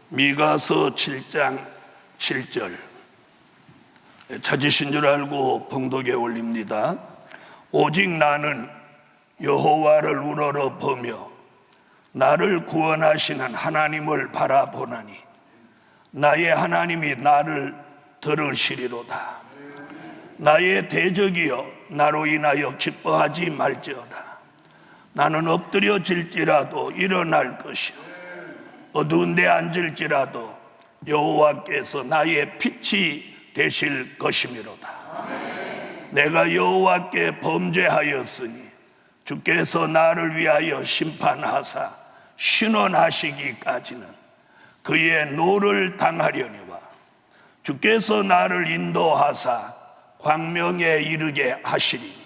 미가서 7장 7절 찾으신 줄 알고 봉독에 올립니다. 오직 나는 여호와를 우러러 보며 나를 구원하시는 하나님을 바라보나니 나의 하나님이 나를 들으시리로다. 나의 대적이여 나로 인하여 기뻐하지 말지어다. 나는 엎드려질지라도 일어날 것이요 어두운 데 앉을지라도 여호와께서 나의 빛이 되실 것이미로다. 내가 여호와께 범죄하였으니 주께서 나를 위하여 심판하사 신원하시기까지는 그의 노를 당하려니와 주께서 나를 인도하사 광명에 이르게 하시리니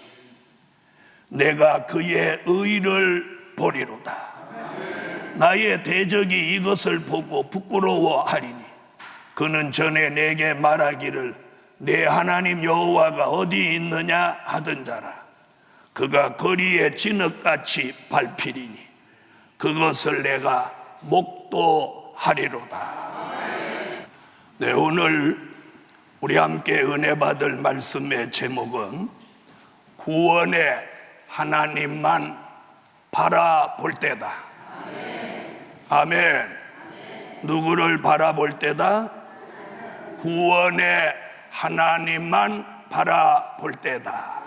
내가 그의 의를 보리로다. 나의 대적이 이것을 보고 부끄러워하리니 그는 전에 내게 말하기를 내 하나님 여호와가 어디 있느냐 하던 자라. 그가 거리에 진흙같이 밟히리니 그것을 내가 목도하리로다. 네, 오늘 우리 함께 은혜 받을 말씀의 제목은 구원의 하나님만 바라볼 때다. 아멘. 누구를 바라볼 때다? 구원의 하나님만 바라볼 때다.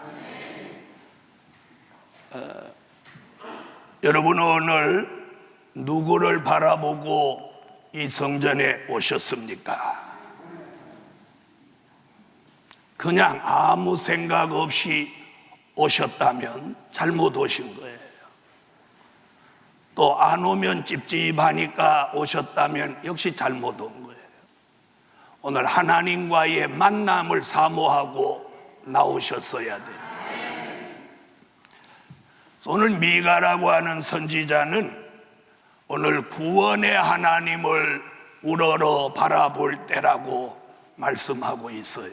여러분, 오늘 누구를 바라보고 이 성전에 오셨습니까? 그냥 아무 생각 없이 오셨다면 잘못 오신 거예요. 또 안 오면 찝찝하니까 오셨다면 역시 잘못 온 거예요. 오늘 하나님과의 만남을 사모하고 나오셨어야 돼요. 오늘 미가라고 하는 선지자는 오늘 구원의 하나님을 우러러 바라볼 때라고 말씀하고 있어요.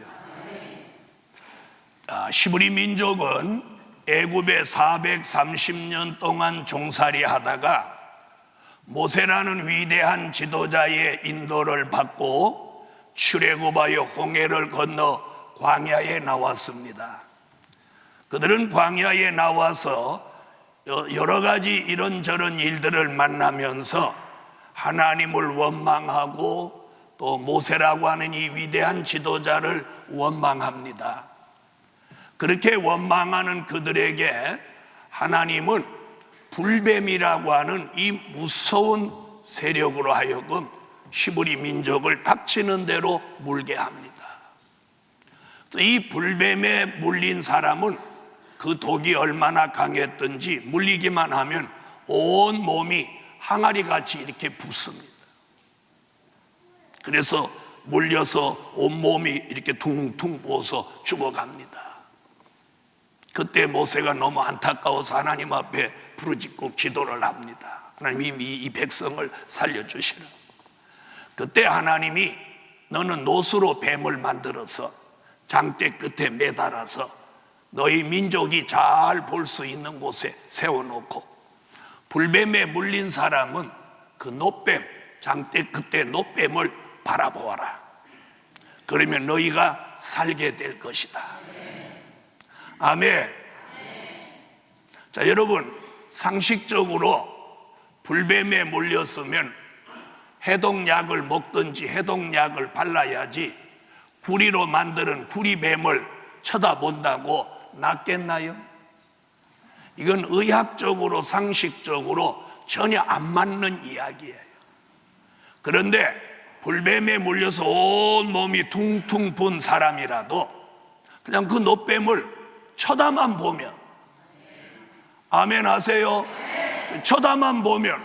히브리 민족은 애굽에 430년 동안 종살이 하다가 모세라는 위대한 지도자의 인도를 받고 출애굽하여 홍해를 건너 광야에 나왔습니다. 그들은 광야에 나와서 여러 가지 이런저런 일들을 만나면서 하나님을 원망하고 또 모세라고 하는 이 위대한 지도자를 원망합니다. 그렇게 원망하는 그들에게 하나님은 불뱀이라고 하는 이 무서운 세력으로 하여금 히브리 민족을 닥치는 대로 물게 합니다. 이 불뱀에 물린 사람은 그 독이 얼마나 강했든지 물리기만 하면 온 몸이 항아리같이 이렇게 붓습니다. 그래서 물려서 온몸이 이렇게 퉁퉁 부어서 죽어갑니다. 그때 모세가 너무 안타까워서 하나님 앞에 부르짖고 기도를 합니다. 하나님이 이 백성을 살려주시라. 그때 하나님이 너는 노수로 뱀을 만들어서 장대 끝에 매달아서 너희 민족이 잘 볼 수 있는 곳에 세워놓고 불뱀에 물린 사람은 그 노뱀, 장대 끝에 노뱀을 바라보아라. 그러면 너희가 살게 될 것이다. 아멘. 자, 여러분, 상식적으로 불뱀에 물렸으면 해독약을 먹든지 해독약을 발라야지 구리로 만드는 구리뱀을 쳐다본다고 낫겠나요? 이건 의학적으로 상식적으로 전혀 안 맞는 이야기예요. 그런데 불뱀에 물려서 온 몸이 퉁퉁 분 사람이라도 그냥 그 노뱀을 쳐다만 보면, 아멘 하세요? 쳐다만 보면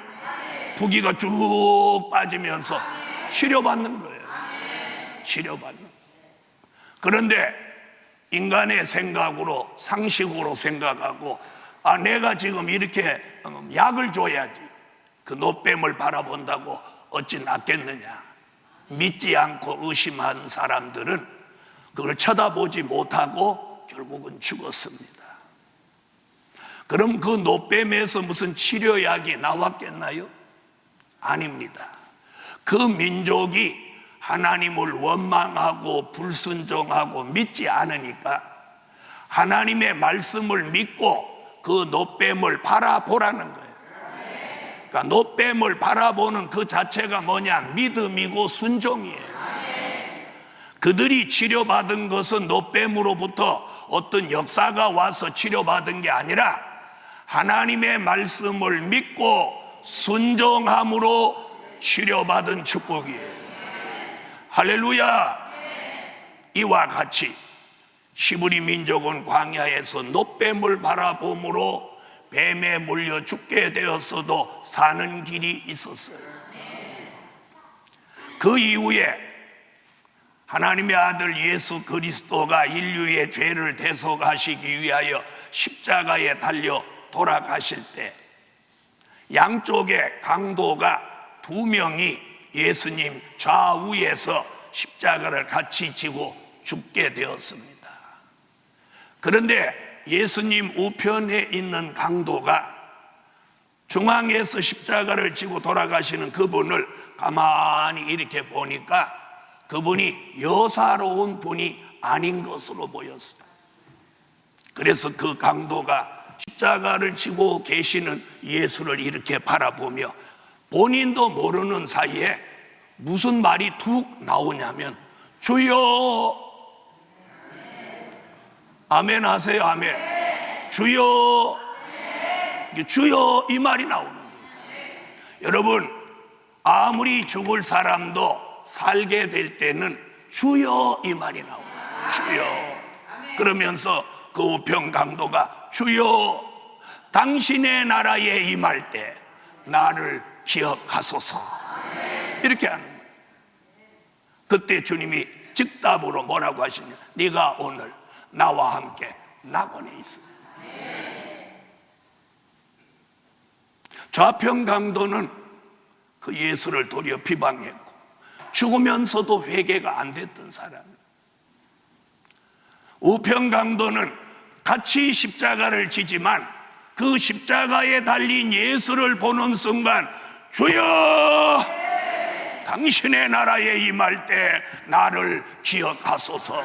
부기가 쭉 빠지면서 치료받는 거예요. 치료받는. 그런데 인간의 생각으로, 상식으로 생각하고 내가 지금 이렇게 약을 줘야지 그 노뱀을 바라본다고 어찌 낫겠느냐, 믿지 않고 의심한 사람들은 그걸 쳐다보지 못하고 결국은 죽었습니다. 그럼 그 노뱀에서 무슨 치료약이 나왔겠나요? 아닙니다. 그 민족이 하나님을 원망하고 불순종하고 믿지 않으니까 하나님의 말씀을 믿고 그 노뱀을 바라보라는 거예요. 그러니까 노뱀을 바라보는 그 자체가 뭐냐? 믿음이고 순종이에요. 그들이 치료받은 것은 노뱀으로부터 어떤 역사가 와서 치료받은 게 아니라 하나님의 말씀을 믿고 순종함으로 치료받은 축복이에요. 할렐루야. 이와 같이 히브리 민족은 광야에서 노뱀을 바라봄으로 뱀에 물려 죽게 되었어도 사는 길이 있었어요. 그 이후에 하나님의 아들 예수 그리스도가 인류의 죄를 대속하시기 위하여 십자가에 달려 돌아가실 때 양쪽의 강도가 두 명이 예수님 좌우에서 십자가를 같이 지고 죽게 되었습니다. 그런데 예수님 우편에 있는 강도가 중앙에서 십자가를 지고 돌아가시는 그분을 가만히 이렇게 보니까 그분이 여사로운 분이 아닌 것으로 보였어요. 그래서 그 강도가 십자가를 지고 계시는 예수를 이렇게 바라보며 본인도 모르는 사이에 무슨 말이 툭 나오냐면 주여, 아멘 하세요. 아멘. 주여, 주여, 이 말이 나오는 거예요. 여러분, 아무리 죽을 사람도 살게 될 때는 주여, 이 말이 나옵니다. 주여. 그러면서 그 우편 강도가 주여, 당신의 나라에 임할 때 나를 기억하소서, 이렇게 하는 거예요. 그때 주님이 즉답으로 뭐라고 하시냐? 네가 오늘 나와 함께 낙원에 있어. 좌편 강도는 그 예수를 도리어 비방했고 죽으면서도 회개가 안 됐던 사람. 우편 강도는 같이 십자가를 지지만 그 십자가에 달린 예수를 보는 순간 주여, 당신의 나라에 임할 때 나를 기억하소서.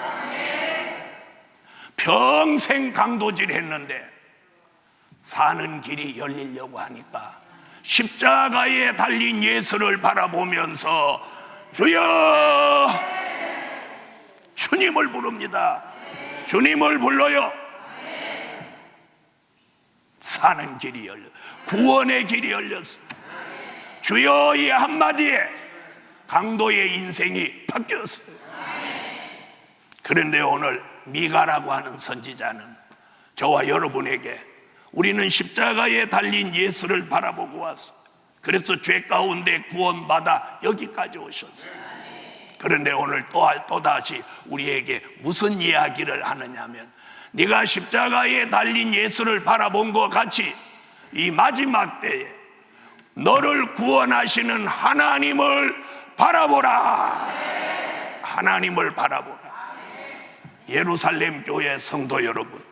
평생 강도질 했는데 사는 길이 열리려고 하니까 십자가에 달린 예수를 바라보면서 주여, 주님을 부릅니다. 주님을 불러요. 사는 길이 열려, 구원의 길이 열렸어요. 주여, 이 한마디에 강도의 인생이 바뀌었어요. 그런데 오늘 미가라고 하는 선지자는 저와 여러분에게 우리는 십자가에 달린 예수를 바라보고 왔어요. 그래서 죄 가운데 구원받아 여기까지 오셨어요. 그런데 오늘 또다시 우리에게 무슨 이야기를 하느냐면 네가 십자가에 달린 예수를 바라본 것 같이 이 마지막 때에 너를 구원하시는 하나님을 바라보라. 하나님을 바라보라. 예루살렘 교회 성도 여러분,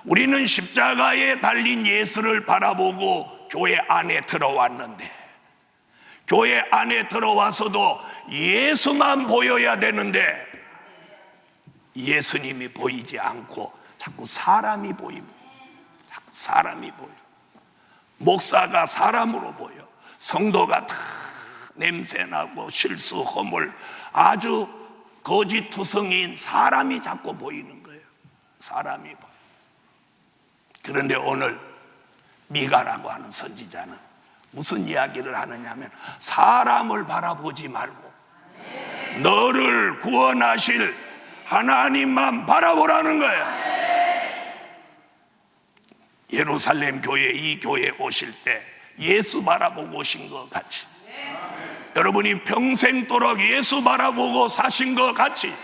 우리는 십자가에 달린 예수를 바라보고 교회 안에 들어왔는데 교회 안에 들어와서도 예수만 보여야 되는데 예수님이 보이지 않고 자꾸 사람이 보입니다. 자꾸 사람이 보여. 목사가 사람으로 보여. 성도가 다 냄새나고 실수, 허물, 아주 거짓투성이인 사람이 자꾸 보이는 거예요. 사람이 보여. 그런데 오늘 미가라고 하는 선지자는 무슨 이야기를 하느냐면 사람을 바라보지 말고 너를 구원하실 하나님만 바라보라는 거예요. 예루살렘 교회, 이 교회에 오실 때 예수 바라보고 오신 것 같이 여러분이 평생도록 예수 바라보고 사신 것 같이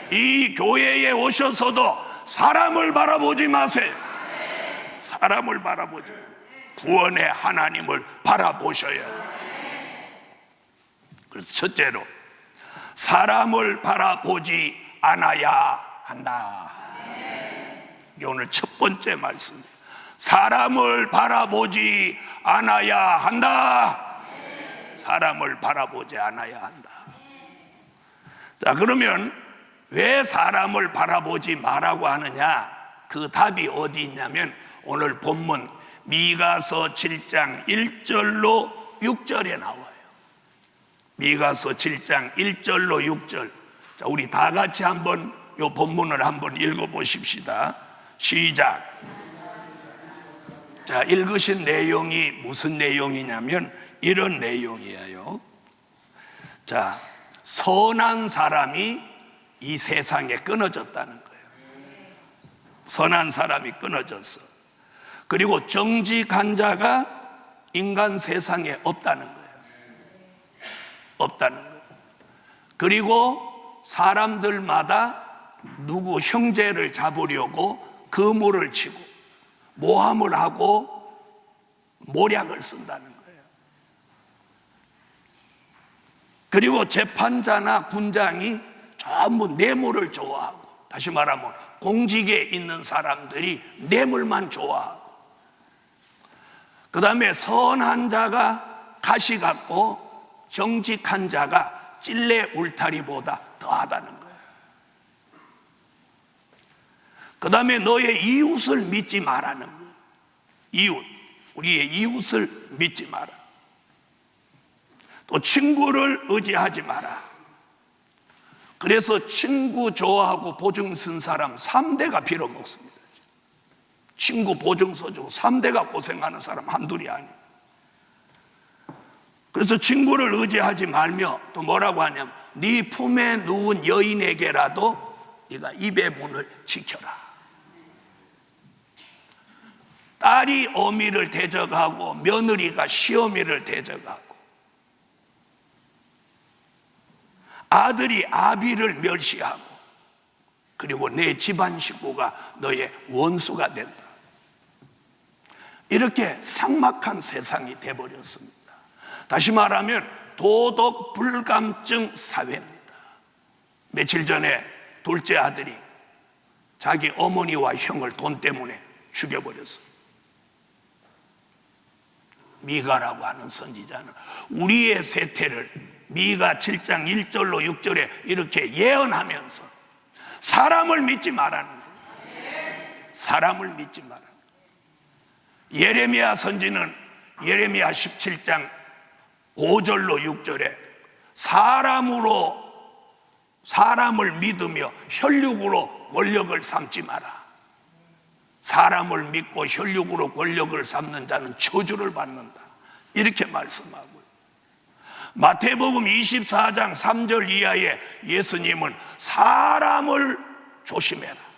이 교회에 오셔서도 사람을 바라보지 마세요. 사람을 바라보지, 구원의 하나님을 바라보셔야 해요. 그래서 첫째로 사람을 바라보지 않아야 한다. 이게 오늘 첫 번째 말씀이에요. 사람을 바라보지 않아야 한다. 사람을 바라보지 않아야 한다. 자, 그러면 왜 사람을 바라보지 말라고 하느냐? 그 답이 어디 있냐면 오늘 본문 미가서 7장 1절로 6절에 나와요. 미가서 7장 1절로 6절. 자, 우리 다 같이 한번 이 본문을 한번 읽어보십시다. 시작. 자, 읽으신 내용이 무슨 내용이냐면 이런 내용이에요. 자, 선한 사람이 이 세상에 끊어졌다는 거예요. 선한 사람이 끊어졌어. 그리고 정직한 자가 인간 세상에 없다는 거예요. 없다는 거예요. 그리고 사람들마다 누구 형제를 잡으려고 그물을 치고 모함을 하고 모략을 쓴다는 거예요. 그리고 재판자나 군장이 전부 뇌물을 좋아하고, 다시 말하면 공직에 있는 사람들이 뇌물만 좋아하고, 그 다음에 선한 자가 가시 같고 정직한 자가 찔레 울타리보다 더하다는 거예요. 그 다음에 너의 이웃을 믿지 말라는 거예요. 이웃, 우리의 이웃을 믿지 마라. 또 친구를 의지하지 마라. 그래서 친구 좋아하고 보증 쓴 사람 3대가 빌어먹습니다. 친구 보증서 주고 3대가 고생하는 사람 한둘이 아니에요. 그래서 친구를 의지하지 말며 또 뭐라고 하냐면 네 품에 누운 여인에게라도 네가 입의 문을 지켜라. 딸이 어미를 대적하고 며느리가 시어미를 대적하고 아들이 아비를 멸시하고 그리고 내 집안 식구가 너의 원수가 된다. 이렇게 삭막한 세상이 돼버렸습니다. 다시 말하면 도덕 불감증 사회입니다. 며칠 전에 둘째 아들이 자기 어머니와 형을 돈 때문에 죽여버렸어요. 미가라고 하는 선지자는 우리의 세태를 미가 7장 1절로 6절에 이렇게 예언하면서 사람을 믿지 말라는 거예요. 사람을 믿지 말라는 거예요. 예레미야 선지는 예레미야 17장 5절로 6절에 사람을 믿으며 혈육으로 권력을 삼지 마라. 사람을 믿고 혈육으로 권력을 삼는 자는 저주를 받는다. 이렇게 말씀하고요. 마태복음 24장 3절 이하에 예수님은 사람을 조심해라.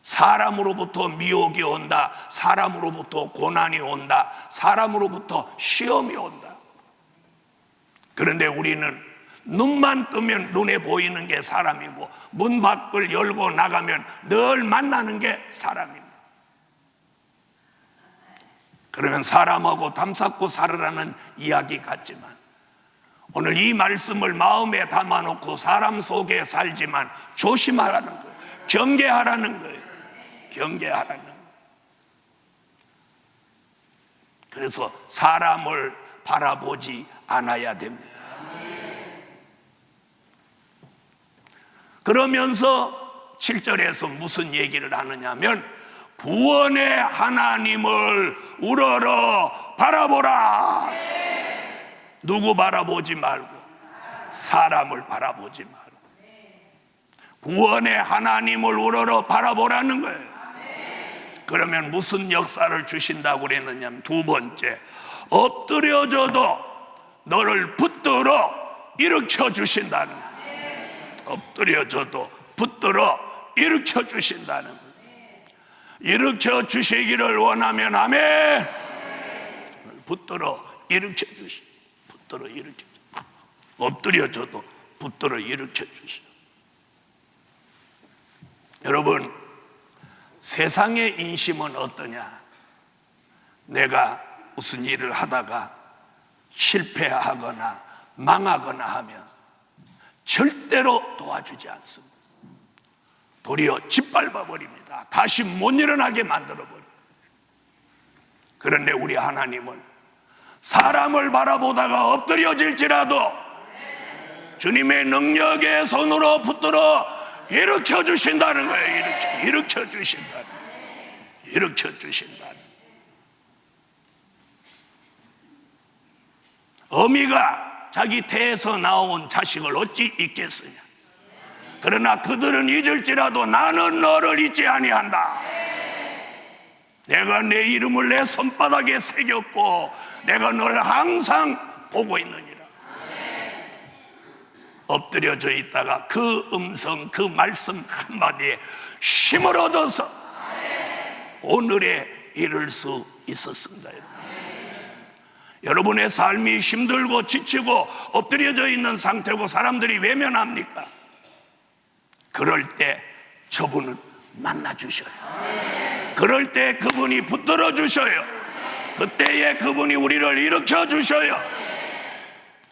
사람으로부터 미혹이 온다. 사람으로부터 고난이 온다. 사람으로부터 시험이 온다. 그런데 우리는 눈만 뜨면 눈에 보이는 게 사람이고 문 밖을 열고 나가면 늘 만나는 게 사람입니다. 그러면 사람하고 담쌓고 살으라는 이야기 같지만 오늘 이 말씀을 마음에 담아놓고 사람 속에 살지만 조심하라는 거예요. 경계하라는 거예요. 경계하라는 거예요. 그래서 사람을 바라보지 않아야 됩니다. 그러면서 7절에서 무슨 얘기를 하느냐면 구원의 하나님을 우러러 바라보라. 누구 바라보지 말고 사람을 바라보지 말고 구원의 하나님을 우러러 바라보라는 거예요. 그러면 무슨 역사를 주신다고 그랬느냐면 두 번째, 엎드려져도 너를 붙들어 일으켜 주신다는 거예요. 엎드려져도 붙들어 일으켜 주신다는 거예요. 일으켜 주시기를 원하면 아멘. 붙들어 일으켜 주시. 붙들어 일으켜 주. 엎드려져도 붙들어 일으켜 주시. 여러분, 세상의 인심은 어떠냐? 내가 무슨 일을 하다가 실패하거나 망하거나 하면 절대로 도와주지 않습니다. 도리어 짓밟아 버립니다. 다시 못 일어나게 만들어 버립니다. 그런데 우리 하나님은 사람을 바라보다가 엎드려질지라도 주님의 능력의 손으로 붙들어 일으켜 주신다는 거예요. 일으켜 주신다는. 어미가 자기 태에서 나온 자식을 어찌 잊겠으냐. 그러나 그들은 잊을지라도 나는 너를 잊지 아니한다. 내가 내 이름을 내 손바닥에 새겼고 내가 너를 항상 보고 있느니라. 엎드려져 있다가 그 음성, 그 말씀 한마디에 힘을 얻어서 오늘에 이를 수 있었습니다. 여러분의 삶이 힘들고 지치고 엎드려져 있는 상태고 사람들이 외면합니까? 그럴 때 저분은 만나 주셔요. 그럴 때 그분이 붙들어 주셔요. 그때에 그분이 우리를 일으켜 주셔요.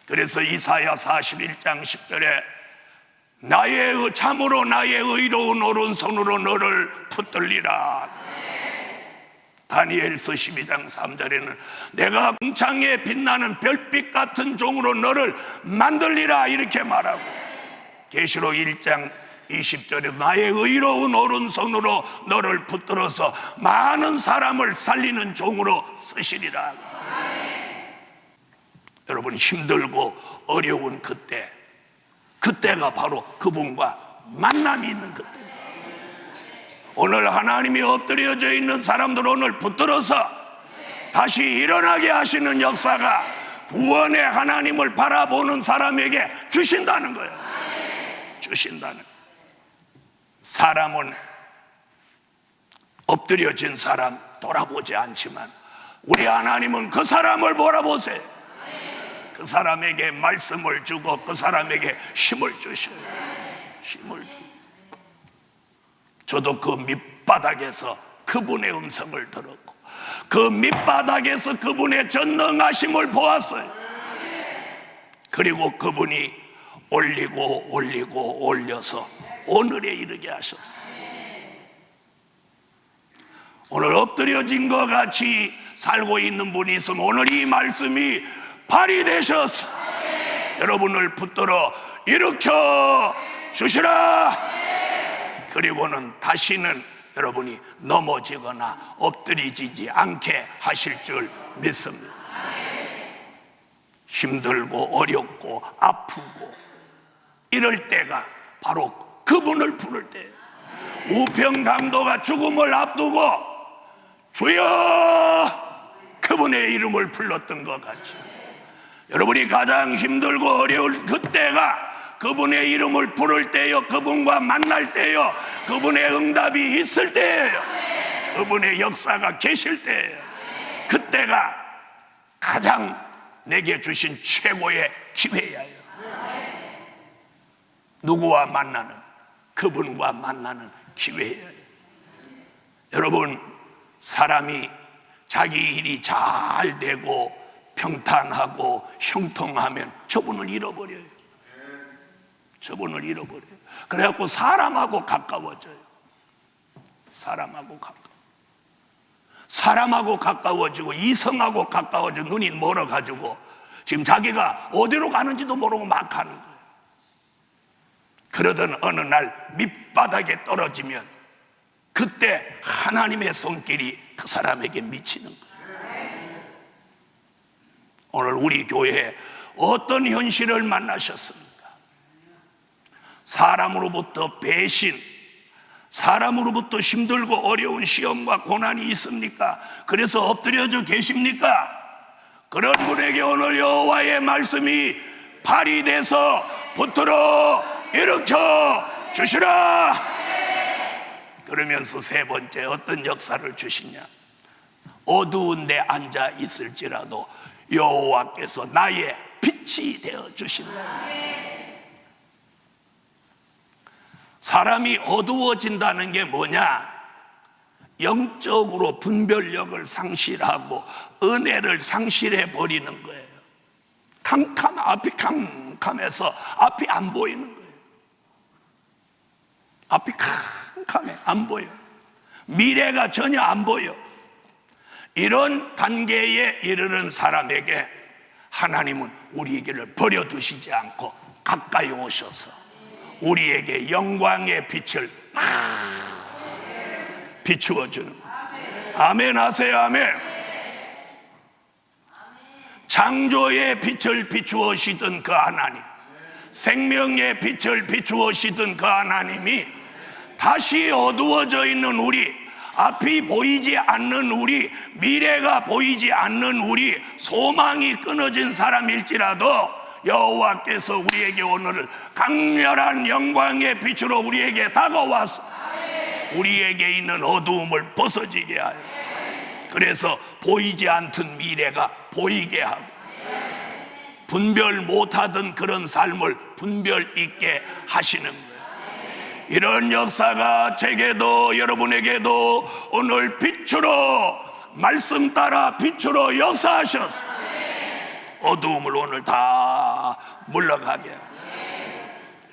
그래서 이사야 41장 10절에 참으로 나의 의로운 오른손으로 너를 붙들리라. 다니엘서 12장 3절에는 내가 궁창에 빛나는 별빛 같은 종으로 너를 만들리라 이렇게 말하고, 계시록 1장 20절에 나의 의로운 오른손으로 너를 붙들어서 많은 사람을 살리는 종으로 쓰시리라. 여러분, 힘들고 어려운 그때가 바로 그분과 만남이 있는 그때. 오늘 하나님이 엎드려져 있는 사람들 오늘 붙들어서 다시 일어나게 하시는 역사가 구원의 하나님을 바라보는 사람에게 주신다는 거예요. 주신다는. 사람은 엎드려진 사람 돌아보지 않지만 우리 하나님은 그 사람을 바라보세요. 그 사람에게 말씀을 주고 그 사람에게 힘을 주셔요. 힘을 주고. 저도 그 밑바닥에서 그분의 음성을 들었고 그 밑바닥에서 그분의 전능하심을 보았어요. 그리고 그분이 올려서 오늘에 이르게 하셨어요. 오늘 엎드려진 것 같이 살고 있는 분이 있으면 오늘 이 말씀이 발휘되셔서 여러분을 붙들어 일으켜 주시라. 그리고는 다시는 여러분이 넘어지거나 엎드리지 않게 하실 줄 믿습니다. 힘들고 어렵고 아프고 이럴 때가 바로 그분을 부를 때, 우평강도가 죽음을 앞두고 주여 그분의 이름을 불렀던 것 같이 여러분이 가장 힘들고 어려울 그때가 그분의 이름을 부를 때요, 그분과 만날 때요, 그분의 응답이 있을 때예요, 그분의 역사가 계실 때예요. 그때가 가장 내게 주신 최고의 기회예요. 누구와 만나는? 그분과 만나는 기회예요. 여러분, 사람이 자기 일이 잘 되고 평탄하고 형통하면 저분을 잃어버려요. 저분을 잃어버려요. 그래갖고 사람하고 가까워져요. 사람하고 가까워지고 이성하고 가까워지고 눈이 멀어가지고 지금 자기가 어디로 가는지도 모르고 막 가는 거예요. 그러던 어느 날 밑바닥에 떨어지면 그때 하나님의 손길이 그 사람에게 미치는 거예요. 오늘 우리 교회에 어떤 현실을 만나셨습니까? 사람으로부터 배신, 사람으로부터 힘들고 어려운 시험과 고난이 있습니까? 그래서 엎드려져 계십니까? 그런 분에게 오늘 여호와의 말씀이 발휘돼서 붙들어 일으켜 주시라. 그러면서 세 번째 어떤 역사를 주시냐? 어두운 데 앉아 있을지라도 여호와께서 나의 빛이 되어 주신다. 사람이 어두워진다는 게 뭐냐? 영적으로 분별력을 상실하고 은혜를 상실해 버리는 거예요. 앞이 캄캄해서 앞이 안 보이는 거예요. 앞이 캄캄해, 안 보여. 미래가 전혀 안 보여. 이런 단계에 이르는 사람에게 하나님은 우리에게를 버려두시지 않고 가까이 오셔서 우리에게 영광의 빛을 비추어 주는 거예요. 아멘 하세요. 아멘. 창조의 빛을 비추어시던 그 하나님, 생명의 빛을 비추어시던 그 하나님이 다시 어두워져 있는 우리, 앞이 보이지 않는 우리, 미래가 보이지 않는 우리, 소망이 끊어진 사람일지라도 여호와께서 우리에게 오늘 강렬한 영광의 빛으로 우리에게 다가와서 우리에게 있는 어두움을 벗어지게 하여, 그래서 보이지 않던 미래가 보이게 하고, 분별 못하던 그런 삶을 분별 있게 하시는 거예요. 이런 역사가 제게도 여러분에게도 오늘 빛으로, 말씀 따라 빛으로 역사하셔서 어두움을 오늘 다 물러가게 해요.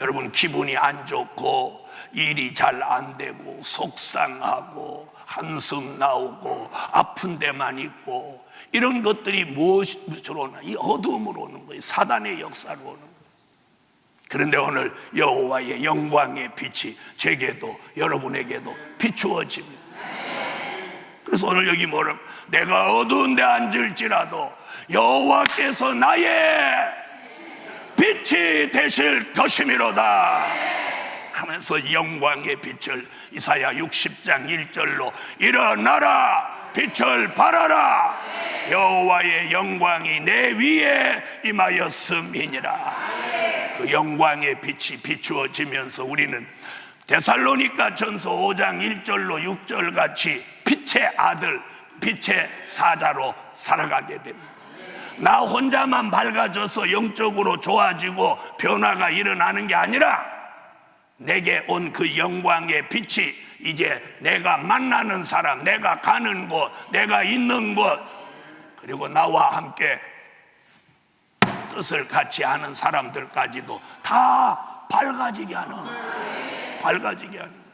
여러분, 기분이 안 좋고 일이 잘 안 되고 속상하고 한숨 나오고 아픈 데만 있고, 이런 것들이 무엇으로 오나? 이 어두움으로 오는 거예요. 사단의 역사로 오는 거예요. 그런데 오늘 여호와의 영광의 빛이 제게도 여러분에게도 비추어집니다. 그래서 오늘 여기 뭐라, 내가 어두운 데 앉을지라도 여호와께서 나의 빛이 되실 것이미로다 하면서 영광의 빛을 이사야 60장 1절로 일어나라, 빛을 발하라, 여호와의 영광이 내 위에 임하였음이니라. 그 영광의 빛이 비추어지면서 우리는 데살로니가 전서 5장 1절로 6절 같이 빛의 아들, 빛의 사자로 살아가게 됩니다. 나 혼자만 밝아져서 영적으로 좋아지고 변화가 일어나는 게 아니라 내게 온 그 영광의 빛이 이제 내가 만나는 사람, 내가 가는 곳, 내가 있는 곳, 그리고 나와 함께 뜻을 같이 하는 사람들까지도 다 밝아지게 하는 거예요. 밝아지게 하는 거예요.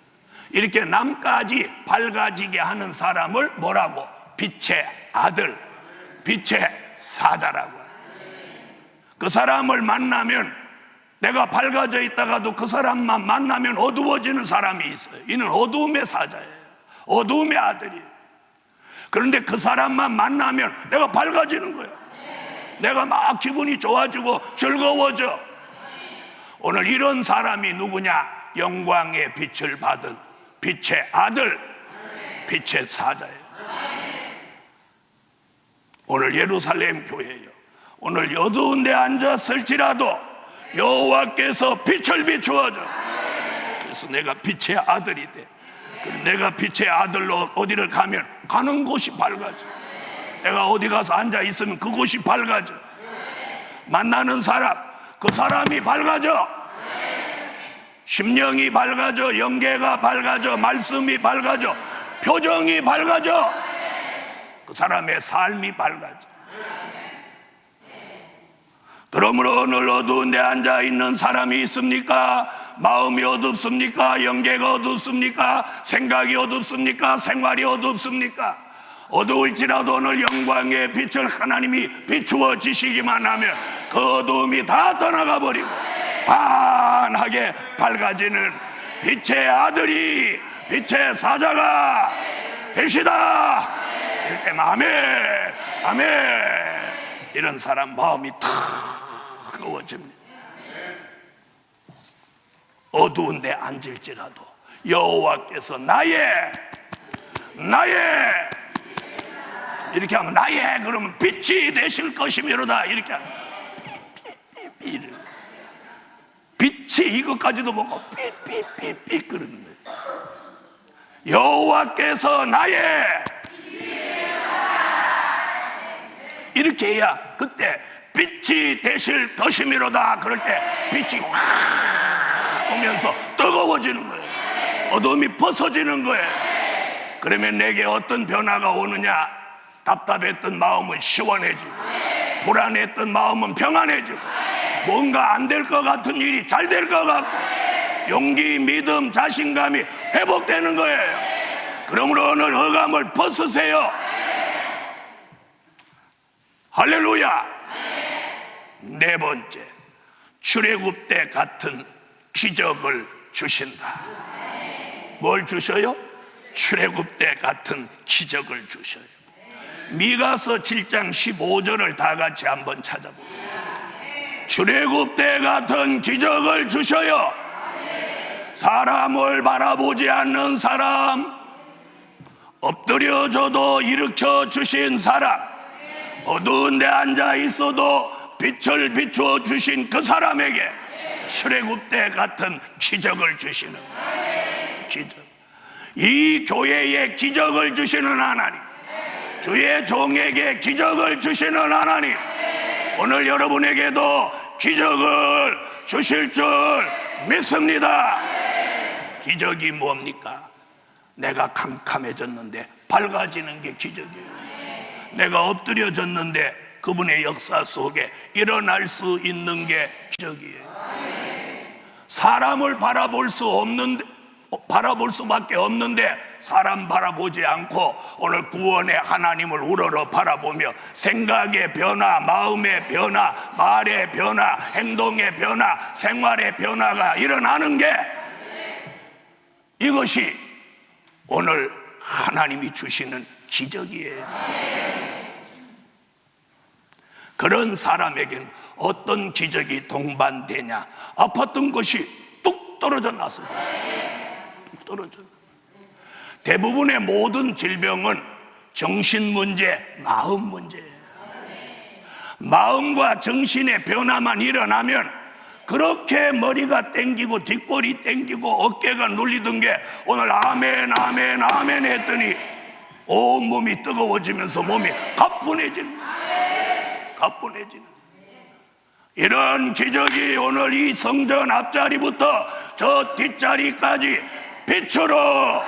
이렇게 남까지 밝아지게 하는 사람을 뭐라고? 빛의 아들, 빛의 사자라고 해요. 그 사람을 만나면, 내가 밝아져 있다가도 그 사람만 만나면 어두워지는 사람이 있어요. 이는 어두움의 사자예요. 어두움의 아들이에요. 그런데 그 사람만 만나면 내가 밝아지는 거예요. 내가 막 기분이 좋아지고 즐거워져. 오늘 이런 사람이 누구냐? 영광의 빛을 받은 빛의 아들, 빛의 사자예요. 오늘 예루살렘 교회요, 오늘 어두운 데 앉았을지라도 여호와께서 빛을 비추어줘. 그래서 내가 빛의 아들이 돼. 내가 빛의 아들로 어디를 가면 가는 곳이 밝아져. 내가 어디 가서 앉아 있으면 그곳이 밝아져. 만나는 사람, 그 사람이 밝아져. 심령이 밝아져, 영계가 밝아져, 말씀이 밝아져, 표정이 밝아져. 그 사람의 삶이 밝아져. 그러므로 오늘 어두운 데 앉아 있는 사람이 있습니까? 마음이 어둡습니까? 영계가 어둡습니까? 생각이 어둡습니까? 생활이 어둡습니까? 어두울지라도 오늘 영광의 빛을 하나님이 비추어 주시기만 하면 그 어두움이 다 떠나가 버리고 환하게 밝아지는 빛의 아들이, 빛의 사자가 되시다. 이럴 때만 아멘, 아멘. 이런 사람 마음이 뜨거워집니다. 어두운 데 앉을지라도 여호와께서 나의 이렇게 하면 나의 그러면 빛이 되실 것이미로다. 이렇게 하면 빛이 이것까지도 보고 삐삐삐삐 그러는 거예요. 여호와께서 나의 이렇게 해야 그때 빛이 되실 것이미로다. 그럴 때 빛이 확 오면서 뜨거워지는 거예요. 어두움이 벗어지는 거예요. 그러면 내게 어떤 변화가 오느냐? 답답했던 마음은 시원해지고, 불안했던 마음은 평안해지고, 뭔가 안 될 것 같은 일이 잘 될 것 같고, 용기, 믿음, 자신감이 회복되는 거예요. 그러므로 오늘 허감을 벗으세요. 할렐루야. 네 번째, 출애굽 때 같은 기적을 주신다. 뭘 주셔요? 출애굽 때 같은 기적을 주셔요. 미가서 7장 15절을 다 같이 한번 찾아보세요. 출애굽 때 같은 기적을 주셔요. 사람을 바라보지 않는 사람, 엎드려져도 일으켜 주신 사람, 어두운 데 앉아 있어도 빛을 비추어 주신 그 사람에게 출애굽 때 같은 기적을 주시는 기적. 이 교회에 기적을 주시는 하나님, 주의 종에게 기적을 주시는 하나님, 오늘 여러분에게도 기적을 주실 줄 믿습니다. 기적이 뭡니까? 내가 캄캄해졌는데 밝아지는 게 기적이에요. 내가 엎드려졌는데 그분의 역사 속에 일어날 수 있는 게 기적이에요. 사람을 바라볼 수밖에 없는데 사람 바라보지 않고 오늘 구원의 하나님을 우러러 바라보며 생각의 변화, 마음의 변화, 말의 변화, 행동의 변화, 생활의 변화가 일어나는 게, 이것이 오늘 하나님이 주시는 기적이에요. 그런 사람에게는 어떤 기적이 동반되냐? 아팠던 것이 뚝 떨어져 나서, 뚝 떨어져. 대부분의 모든 질병은 정신 문제, 마음 문제예요. 마음과 정신의 변화만 일어나면 그렇게 머리가 땡기고 뒷골이 땡기고 어깨가 눌리던 게 오늘 아멘 아멘 아멘 했더니 온몸이 뜨거워지면서 몸이 가뿐해지는 거예요. 가뿐해지는. 이런 기적이 오늘 이 성전 앞자리부터 저 뒷자리까지 빛으로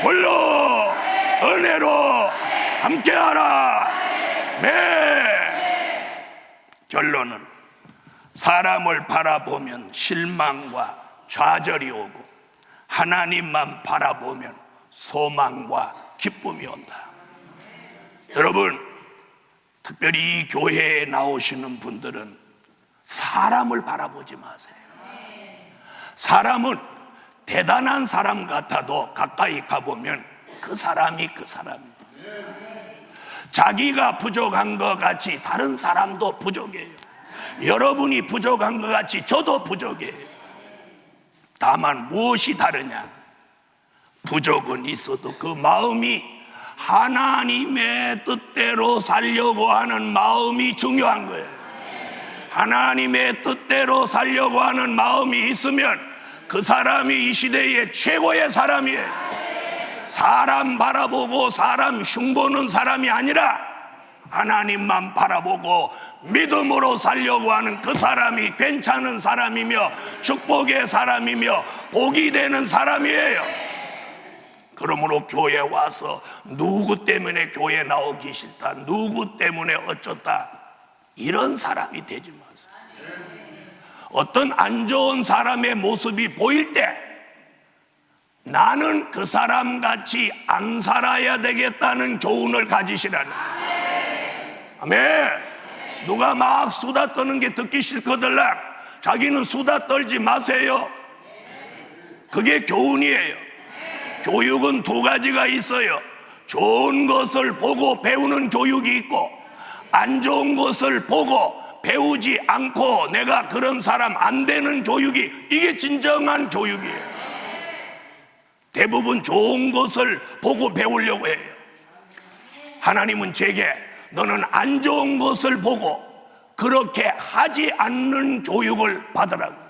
불로 은혜로 함께하라. 네. 결론은 사람을 바라보면 실망과 좌절이 오고 하나님만 바라보면 소망과 기쁨이 온다. 여러분, 특별히 이 교회에 나오시는 분들은 사람을 바라보지 마세요. 사람은 대단한 사람 같아도 가까이 가보면 그 사람이 그 사람이에요. 자기가 부족한 것 같이 다른 사람도 부족해요. 여러분이 부족한 것 같이 저도 부족해요. 다만 무엇이 다르냐? 부족은 있어도 그 마음이 하나님의 뜻대로 살려고 하는 마음이 중요한 거예요. 하나님의 뜻대로 살려고 하는 마음이 있으면 그 사람이 이 시대의 최고의 사람이에요. 사람 바라보고 사람 흉보는 사람이 아니라 하나님만 바라보고 믿음으로 살려고 하는 그 사람이 괜찮은 사람이며 축복의 사람이며 복이 되는 사람이에요. 그러므로 교회 와서 누구 때문에 교회 나오기 싫다, 누구 때문에 어쩌다, 이런 사람이 되지 마세요. 어떤 안 좋은 사람의 모습이 보일 때 나는 그 사람 같이 안 살아야 되겠다는 교훈을 가지시라는. 아멘. 누가 막 수다 떠는 게 듣기 싫거들랑 자기는 수다 떨지 마세요. 그게 교훈이에요. 교육은 두 가지가 있어요. 좋은 것을 보고 배우는 교육이 있고, 안 좋은 것을 보고 배우지 않고 내가 그런 사람 안 되는 교육이, 이게 진정한 교육이에요. 대부분 좋은 것을 보고 배우려고 해요. 하나님은 제게 너는 안 좋은 것을 보고 그렇게 하지 않는 교육을 받으라고.